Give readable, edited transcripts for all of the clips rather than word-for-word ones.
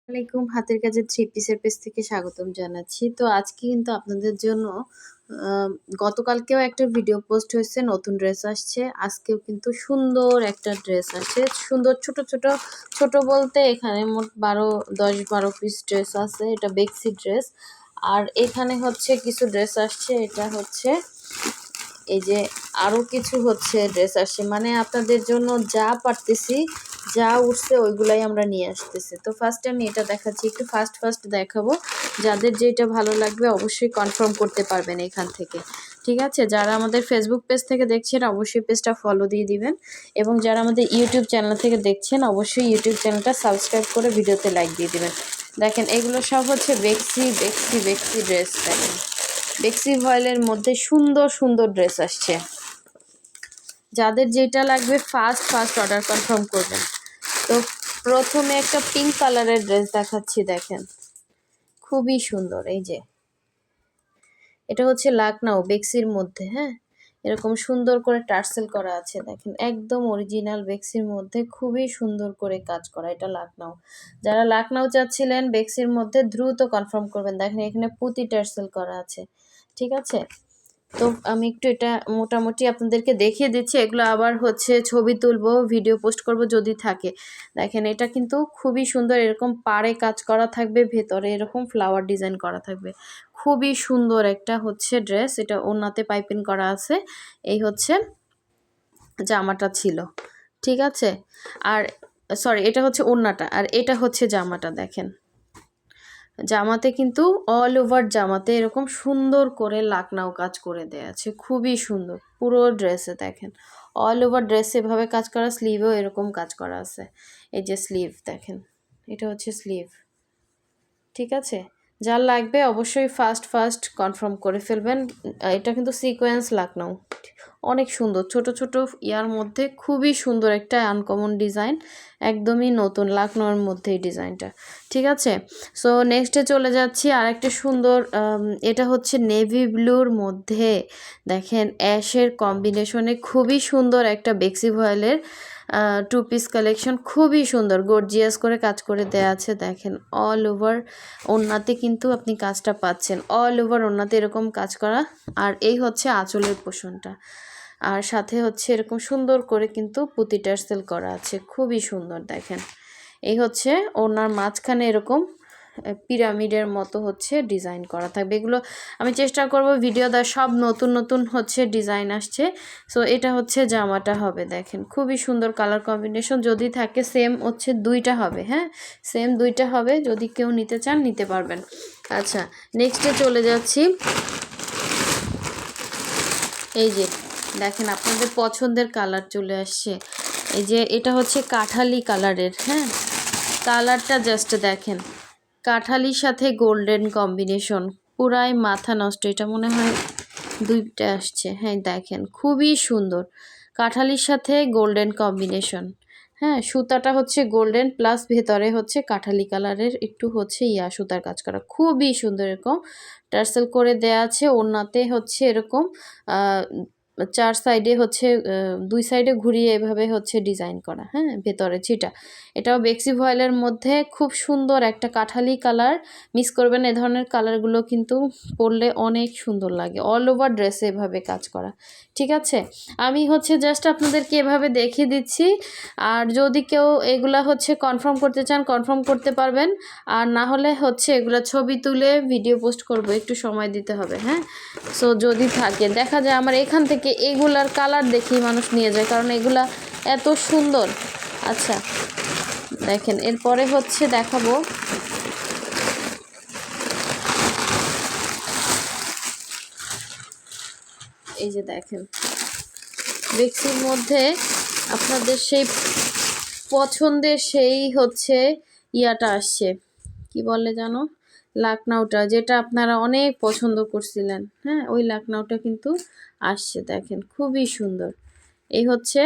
আলাইকুম, হাতের কাজের থ্রি পিসের পেজ থেকে স্বাগতম জানাচ্ছি। তো আজকে কিন্তু আপনাদের জন্য আ গতকালকেও একটা ভিডিও পোস্ট হয়েছে, নতুন ড্রেস আসছে। আজকেও কিন্তু সুন্দর একটা ড্রেস আসছে। সুন্দর ছোট বলতে এখানে মোট ১০-১২ পিস ড্রেস আছে। এটা বেক্সি ড্রেস। আর এখানে হচ্ছে কিছু ড্রেস আসছে। এটা হচ্ছে এই যে আরো কিছু হচ্ছে ড্রেস আসছে। মানে আপনাদের জন্য যা পারতেছি, যা উঠছে ওইগুলাই আমরা নিয়ে আসতেছি। তো ফার্স্টে আমি এটা দেখাচ্ছি, একটু ফাস্ট দেখাবো। যাদের যেটা ভালো লাগবে অবশ্যই কনফার্ম করতে পারবেন এখান থেকে। ঠিক আছে? যারা আমাদের ফেসবুক পেজ থেকে দেখছেন অবশ্যই পেজটা ফলো দিয়ে দিবেন, এবং যারা আমাদের ইউটিউব চ্যানেল থেকে দেখছেন অবশ্যই ইউটিউব চ্যানেলটা সাবস্ক্রাইব করে ভিডিওতে লাইক দিয়ে দিবেন। দেখেন এগুলো সব হচ্ছে বেক্সি ড্রেস। দেখেন বেক্সি ভয়েলের মধ্যে সুন্দর ড্রেস আসছে। যাদের যেটা লাগবে ফার্স্ট অর্ডার কনফার্ম করবেন। তো প্রথমে একটা পিঙ্ক কালারের ড্রেস দেখাচ্ছি। দেখেন খুবই সুন্দর। এই যে এটা হচ্ছে লাকনাও বেক্সির মধ্যে। হ্যাঁ, এরকম সুন্দর করে টার্সেল করা আছে। দেখেন একদম অরিজিনাল বেক্সির মধ্যে খুবই সুন্দর করে কাজ করা। এটা লাকনাও। যারা লাকনাও চাচ্ছিলেন বেক্সির মধ্যে দ্রুত কনফার্ম করবেন। দেখেন এখানে পুঁতি টার্সেল করা আছে। ঠিক আছে? তো আমি একটু এটা মোটামুটি আপনাদেরকে দেখিয়ে দিচ্ছি। এগুলো আবার হচ্ছে ছবি তুলবো, ভিডিও পোস্ট করব যদি থাকে। দেখেন এটা কিন্তু খুবই সুন্দর, এরকম পাড়ে কাজ করা থাকবে, ভেতরে এরকম ফ্লাওয়ার ডিজাইন করা থাকবে। খুবই সুন্দর একটা হচ্ছে ড্রেস। এটা ওড়নাতে পাইপিং করা আছে। এই হচ্ছে জামাটা ছিল। ঠিক আছে? আর সরি, এটা হচ্ছে ওড়নাটা, আর এটা হচ্ছে জামাটা। দেখেন জামাতে কিন্তু অল ওভার জামাতে এরকম সুন্দর করে লাকনাও কাজ করে দেয়া আছে। খুবই সুন্দর পুরো ড্রেসে। দেখেন অল ওভার ড্রেসে এভাবে কাজ করা, স্লিভেও এরকম কাজ করা আছে। এই যে স্লিভ দেখেন, এটা হচ্ছে স্লিভ। ঠিক আছে? যার লাগবে অবশ্যই ফার্স্ট কনফার্ম করে ফেলবেন। এটা কিন্তু সিকোয়েন্স লাকনাও। অনেক সুন্দর ছোট ইয়ার মধ্যে খুবই সুন্দর একটা আনকমন ডিজাইন। একদমই নতুন লাকনোর মধ্যে এই ডিজাইনটা। ঠিক আছে? সো নেক্সটে চলে যাচ্ছি আরেকটা সুন্দর, এটা হচ্ছে নেভি ব্লুর মধ্যে দেখেন অ্যাশের কম্বিনেশনে খুবই সুন্দর একটা বেক্সি ভয়েলের টু পিস কালেকশন। খুবই সুন্দর গর্জিয়াস করে কাজ করে দেয়া আছে। দেখেন অল ওভার ওড়নাতে কিন্তু আপনি কাজটা পাচ্ছেন। অল ওভার ওড়নাতে এরকম কাজ করা। আর এই হচ্ছে আঁচলের পোষণটা। আর সাথে হচ্ছে এরকম সুন্দর করে কিন্তু পুঁতি টার্সেল করা আছে। খুবই সুন্দর। দেখেন এই হচ্ছে ওড়নার মাঝখানে এরকম পিরামিডের মতো হচ্ছে ডিজাইন করা থাকবে। এগুলো আমি চেষ্টা করব ভিডিও দেওয়ার। সব নতুন হচ্ছে ডিজাইন আসছে। সো এটা হচ্ছে জামাটা হবে। দেখেন খুবই সুন্দর কালার কম্বিনেশন। যদি থাকে সেম হচ্ছে দুইটা হবে। হ্যাঁ, সেম দুইটা হবে। যদি কেউ নিতে চান নিতে পারবেন। আচ্ছা, নেক্সটে চলে যাচ্ছি। এই যে দেখেন আপনাদের পছন্দের কালার চলে আসছে। এই যে এটা হচ্ছে কাঠালি কালারের। হ্যাঁ, কালারটা জাস্ট দেখেন, কাঠালির সাথে গোল্ডেন কম্বিনেশন, পুরাই মাথা নষ্ট। এটা মনে হয় দুইটা আসছে। হ্যাঁ দেখেন খুবই সুন্দর, কাঠালির সাথে গোল্ডেন কম্বিনেশন। হ্যাঁ, সুতাটা হচ্ছে গোল্ডেন প্লাস ভেতরে হচ্ছে কাঠালি কালারের একটু হচ্ছে সুতার কাজ করা। খুবই সুন্দর এরকম টার্সেল করে দেয়া আছে। ওড়নাতে হচ্ছে এরকম চার সাইডে হচ্ছে দুই সাইডে ঘুরিয়ে এভাবে হচ্ছে ডিজাইন করা। হ্যাঁ, ভেতরে ছিটা। এটাও বেক্সি ভয়েলের মধ্যে খুব সুন্দর একটা কাঠালি কালার। মিস করবেন, এ ধরনের কালারগুলো কিন্তু পরলে অনেক সুন্দর লাগে। অল ওভার ড্রেসে এভাবে কাজ করা। ঠিক আছে? আমি হচ্ছে জাস্ট আপনাদেরকে এভাবে দেখিয়ে দিচ্ছি। আর যদি কেউ এগুলা হচ্ছে কনফার্ম করতে চান কনফার্ম করতে পারবেন। আর না হলে হচ্ছে এগুলা ছবি তুলে ভিডিও পোস্ট করব, একটু সময় দিতে হবে। হ্যাঁ, সো যদি থাকে দেখা যায় আমার এখান থেকে এগুলার কালার দেখেই মানুষ নিয়ে যায়, কারণ এগুলা এত সুন্দর। আচ্ছা দেখেন এরপরে হচ্ছে দেখাবো এই যে দেখেন বেক্সির মধ্যে আপনাদের সেই পছন্দের সেই হচ্ছে ইয়াটা আসছে, কি বলে জানো, লাকনাউটা, যেটা আপনারা অনেক পছন্দ করছিলেন। হ্যাঁ, ওই লাকনাউটা কিন্তু আসছে। দেখেন খুবই সুন্দর। এই হচ্ছে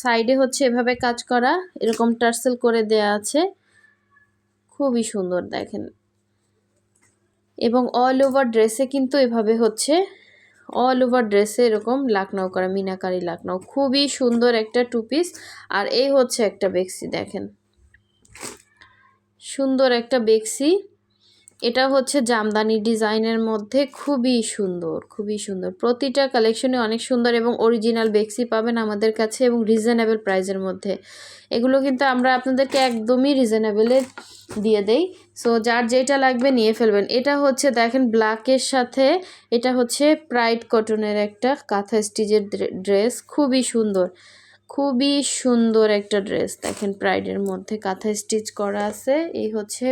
সাইডে হচ্ছে এভাবে কাজ করা, এরকম টার্সেল করে দেয়া আছে। খুবই সুন্দর দেখেন। এবং অল ওভার ড্রেসে কিন্তু এভাবে হচ্ছে অল ওভার ড্রেসে এরকম লাকনাও করা, মিনাকারি লাকনাও। খুবই সুন্দর একটা টু পিস। আর এই হচ্ছে একটা বেক্সি। দেখেন সুন্দর একটা বেক্সি, এটা হচ্ছে জামদানি ডিজাইনের মধ্যে, খুবই সুন্দর, খুবই সুন্দর। প্রতিটা কালেকশনে অনেক সুন্দর এবং অরিজিনাল বেক্সি পাবেন আমাদের কাছে এবং রিজনেবল প্রাইসের মধ্যে। এগুলো কিন্তু আমরা আপনাদেরকে একদমই রিজনেবলে দিয়ে দেই। সো যার যেটা লাগবে নিয়ে ফেলবেন। এটা হচ্ছে দেখেন ব্ল্যাকের সাথে, এটা হচ্ছে প্রাইড কটনের একটা কাঁথা স্টিচের ড্রেস, খুবই সুন্দর, খুবই সুন্দর একটা ড্রেস। দেখেন প্রাইডের মধ্যে কাঁথা স্টিচ করা আছে, এই হচ্ছে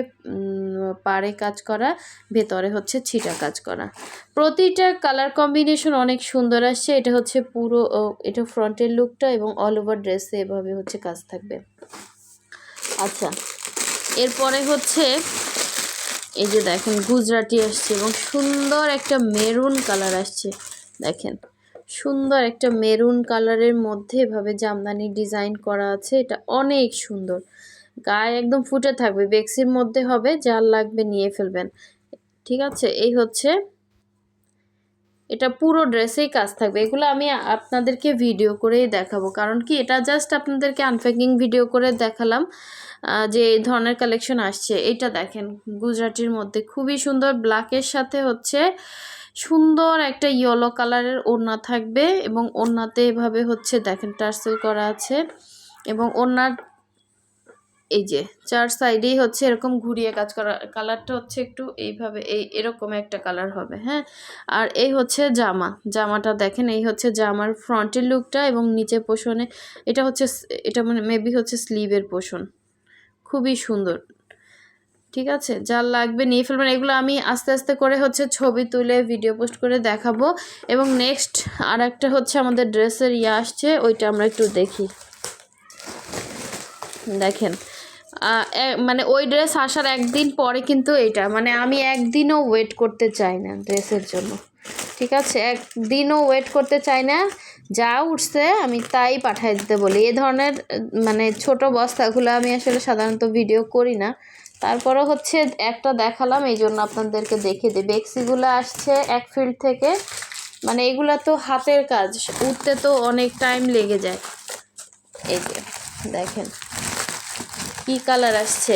পাড়ে কাজ করা, ভেতরে হচ্ছে ছিটা কাজ করা। প্রতিটা কালার কম্বিনেশন অনেক সুন্দর আসছে। এটা হচ্ছে পুরো এটা ফ্রন্টের লুকটা এবং অল ওভার ড্রেসে এভাবে হচ্ছে কাজ থাকবে। আচ্ছা, এরপরে হচ্ছে এই যে দেখেন গুজরাটি আসছে এবং সুন্দর একটা মেরুন কালার আসছে। দেখেন সুন্দর একটা মেরুন কালারের মধ্যে এভাবে জামদানি ডিজাইন করা আছে, এটা অনেক সুন্দর, গায়ে একদম ফুটে থাকবে। বেক্সির মধ্যে হবে, যার লাগবে নিয়ে ফেলবেন। ঠিক আছে, এই হচ্ছে এটা পুরো ড্রেসেই কাজ থাকবে। এগুলো আমি আপনাদেরকে ভিডিও করেই দেখাবো, কারণ কি এটা জাস্ট আপনাদেরকে আনপ্যাকিং ভিডিও করে দেখালাম যে এই ধরনের কালেকশন আসছে। এটা দেখেন গুজরাটির মধ্যে খুবই সুন্দর, ব্ল্যাকের সাথে হচ্ছে সুন্দর একটা ইয়েলো কালারের ওড়না থাকবে এবং ওড়নাতে এভাবে হচ্ছে দেখেন টার্সেল করা আছে এবং ওড়নার এই যে চার সাইডেই হচ্ছে এরকম ঘুরিয়ে কাজ করা। কালারটা হচ্ছে একটু এইভাবে এরকম একটা কালার হবে, হ্যাঁ। আর এই হচ্ছে জামাটা দেখেন, এই হচ্ছে জামার ফ্রন্টের লুকটা এবং নিচে পোষণে এটা হচ্ছে, এটা মানে মেবি হচ্ছে স্লিভের পোষণ, খুবই সুন্দর। ঠিক আছে, যার লাগবে নিয়ে ফেলবেন। এগুলো আমি আস্তে আস্তে করে হচ্ছে ছবি তুলে ভিডিও পোস্ট করে দেখাবো। এবং নেক্সট আর একটা হচ্ছে আমাদের ড্রেসের আসছে, ওইটা আমরা একটু দেখি। দেখেন মানে ওই ড্রেস আসার একদিন পরে কিন্তু এটা, মানে আমি একদিনও ওয়েট করতে চাই না ড্রেসের জন্য। ঠিক আছে, একদিনও ওয়েট করতে চাই না, যা উঠছে আমি তাই পাঠিয়ে দিতে বলি। এ ধরনের মানে ছোট বস্তাগুলো আমি আসলে সাধারণত ভিডিও করি না, তারপরে হচ্ছে একটা দেখালাম এই জন্য আপনাদেরকে দেখিয়ে দিই। বেক্সিগুলো আসছে এক ফিল্ড থেকে, মানে এগুলা তো হাতের কাজ, উঠতে তো অনেক টাইম লেগে যায়। এই যে দেখেন কি কালার আসছে,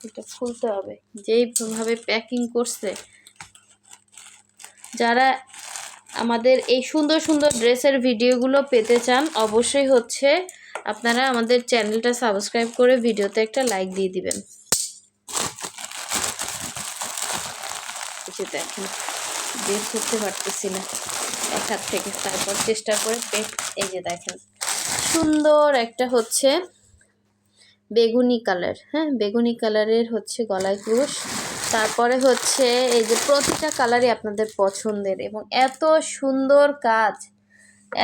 এটা খুলতে হবে, যেইভাবে প্যাকিং করছে। যারা আমাদের এই সুন্দর সুন্দর ড্রেসের ভিডিওগুলো পেতে চান অবশ্যই হচ্ছে আপনারা আমাদের চ্যানেলটা সাবস্ক্রাইব করে ভিডিওতে একটা লাইক দিয়ে দিবেন। কিছু দেখেন বের করতে পারতেছি না এক হাত থেকে, তারপর চেষ্টা করে এই যে দেখেন সুন্দর একটা হচ্ছে বেগুনি কালার, হ্যাঁ বেগুনি কালারের হচ্ছে গলায় ক্রুশ। তারপরে হচ্ছে এই যে প্রতিটা কালারই আপনাদের পছন্দের এবং এত সুন্দর কাজ,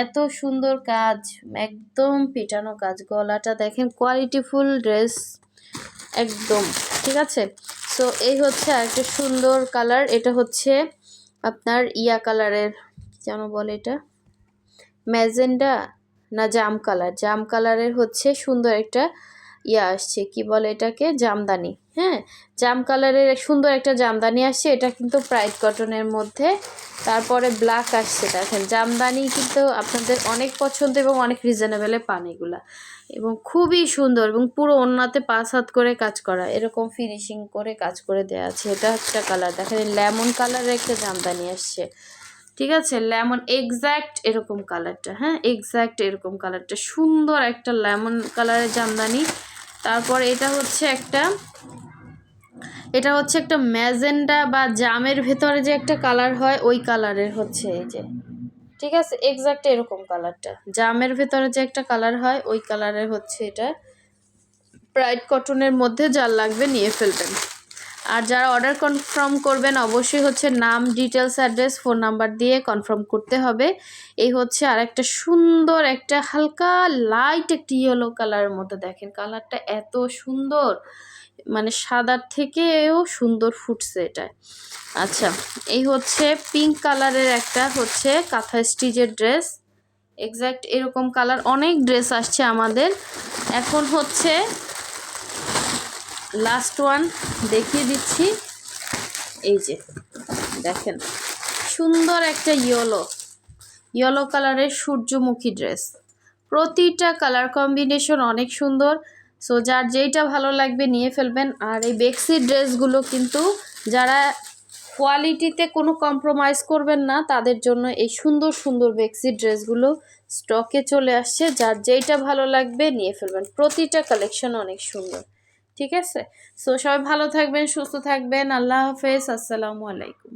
এত সুন্দর কাজ, একদম পিটানো কাজ। গলাটা দেখেন কোয়ালিটিফুল ড্রেস একদম। ঠিক আছে, সো এই হচ্ছে আরেকটা সুন্দর কালার, এটা হচ্ছে আপনার কালারের, যেন বলে এটা ম্যাজেন্ডা না জাম কালার, জাম কালারের হচ্ছে সুন্দর একটা আসছে, কি বলে এটাকে, জামদানি। হ্যাঁ, জাম কালারের সুন্দর একটা জামদানি আসছে, এটা কিন্তু প্রাইড কটনের মধ্যে। তারপরে ব্ল্যাক আসছে, দেখেন জামদানি কিন্তু আপনাদের অনেক পছন্দ এবং অনেক রিজনেবলে পান এগুলা, এবং খুবই সুন্দর এবং পুরো ওড়নাতে 5 হাত করে কাজ করা, এরকম ফিনিশিং করে কাজ করে দেওয়া আছে। এটা একটা কালার দেখেন, লেমন কালারের একটা জামদানি আসছে। ঠিক আছে, লেমন এক্স্যাক্ট এরকম কালারটা, হ্যাঁ এক্স্যাক্ট এরকম কালারটা, সুন্দর একটা লেমন কালারের জামদানি। তারপর এটা হচ্ছে একটা ম্যাজেন্ডা বা জামের ভেতরে যে একটা কালার হয় ওই কালারের হচ্ছে এই যে, ঠিক আছে এক্স্যাক্ট এরকম কালারটা, জামের ভেতরে যে একটা কালার হয় ওই কালারের হচ্ছে এটা। প্রাইড কটনের মধ্যে যার লাগবে নিয়ে ফেলবেন। আর যারা অর্ডার কনফার্ম করবেন অবশ্যই হচ্ছে নাম, ডিটেলস, অ্যাড্রেস, ফোন নাম্বার দিয়ে কনফার্ম করতে হবে। এই হচ্ছে আর একটা সুন্দর একটা হালকা লাইট একটা ইয়েলো কালারের মধ্যে, দেখেন কালারটা এত সুন্দর, মানে সাদার থেকেও সুন্দর ফুটছে এটা। আচ্ছা, এই হচ্ছে পিঙ্ক কালারের একটা হচ্ছে কাঁথা স্টিচের ড্রেস, এক্স্যাক্ট এরকম কালার অনেক ড্রেস আসছে আমাদের। এখন হচ্ছে লাস্ট ওয়ান দেখিয়ে দিচ্ছি, এই যে দেখেন সুন্দর একটা ইয়েলো কালারের সূর্যমুখী ড্রেস। প্রতিটা কালার কম্বিনেশন অনেক সুন্দর, সো যার যেইটা ভালো লাগবে নিয়ে ফেলবেন। আর এই বেক্সি ড্রেসগুলো কিন্তু যারা কোয়ালিটিতে কোনো কম্প্রোমাইজ করবেন না তাদের জন্য এই সুন্দর সুন্দর বেক্সি ড্রেসগুলো স্টকে চলে আসছে। যার যেইটা ভালো লাগবে নিয়ে ফেলবেন, প্রতিটা কালেকশন অনেক সুন্দর। ঠিক আছে, সো সবাই ভালো থাকবেন, সুস্থ থাকবেন। আল্লাহ হাফেজ, আসসালামু আলাইকুম।